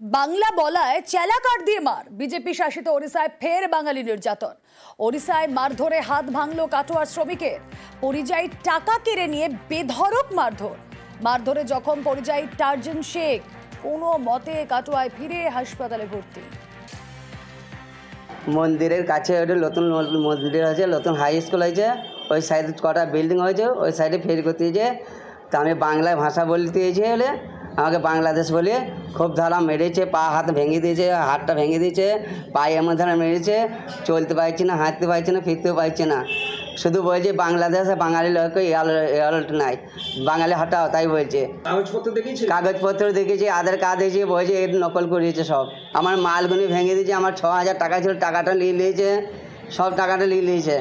বাংলা বলায় চেলা কাঠ দিয়ে মার। বিজেপি শাসিত ওড়িশায় ফের বাঙালি নির্যাতন। ওড়িশায় মারধরে হাত ভাঙল কাটোয়ার শ্রমিকের। পরিযায়ী টাকা কেড়ে নিয়ে বেধড়ক মারধর। মারধরে জখম পরিযায়ী টার্জন শেখ। কোনো মতে কাটোয়ায় ফিরে হাসপাতালে ভর্তি। মন্দিরের কাছে ওটা নতুন মন্দির হয়েছে, নতুন হাই স্কুল হয়েছে, ওই সাইডে কটা বিল্ডিং হয়েছে, ওই সাইডে ফেরি করতে দিয়েছে। তা আমি বাংলায় ভাষা বলতে দিয়েছি হলে আমাকে বাংলাদেশ বলে খুব ধারা মেরেছে, পা হাত ভেঙে দিয়েছে, হাতটা ভেঙে দিয়েছে, পায়ে এমন ধারা মেরেছে, চলতে পারছি না, হাঁটতে পারছি না, ফিরতেও পারছি না। শুধু বলছে বাংলাদেশে বাঙালি লোককে এয়ারল্ট নাই, বাঙালি হটাও, তাই বলছে। কাগজপত্র দেখেছি, আধার কার্ড দেখেছি, বলছে এর নকল করিয়েছে সব। আমার মালগুনি ভেঙে দিয়েছে, আমার 6,000 টাকা ছিল, টাকাটা নিয়ে নিয়েছে, সব টাকাটা নিয়ে নিয়েছে।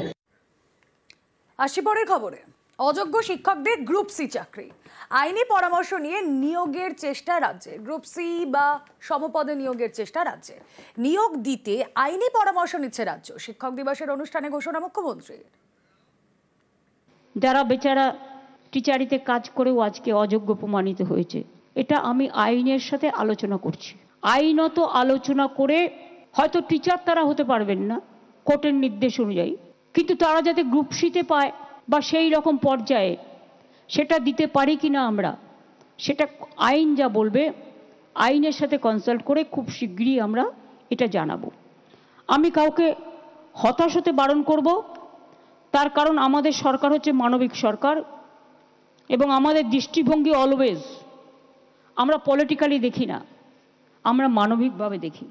আসি পরের খবরে। অযোগ্য শিক্ষকদের গ্রুপ সি চাকরি, আইনি পরামর্শ নিয়ে নিয়োগের চেষ্টা রাজ্যে। গ্রুপ সি বা সমপদে নিয়োগের চেষ্টা রাজ্যে। নিয়োগ দিতে আইনি পরামর্শ নিচ্ছে রাজ্য। শিক্ষক দিবসের অনুষ্ঠানে ঘোষণা মুখ্যমন্ত্রীর। যারা বেচারা টিচারিতে কাজ করেও আজকে অযোগ্য প্রমাণিত হয়েছে, এটা আমি আইনের সাথে আলোচনা করছি। আইনত আলোচনা করে হয়তো টিচার তারা হতে পারবেন না কোর্টের নির্দেশ অনুযায়ী, কিন্তু তারা যাতে গ্রুপ সিতে পায় বা সেই রকম পর্যায়ে সেটা দিতে পারি কি না আমরা, সেটা আইন যা বলবে আইনের সাথে কনসাল্ট করে খুব শীঘ্রই আমরা এটা জানাবো। আমি কাউকে হতাশ হতে বারণ করব, তার কারণ আমাদের সরকার হচ্ছে মানবিক সরকার এবং আমাদের দৃষ্টিভঙ্গি অলওয়েজ আমরা পলিটিক্যালি দেখি না, আমরা মানবিকভাবে দেখি।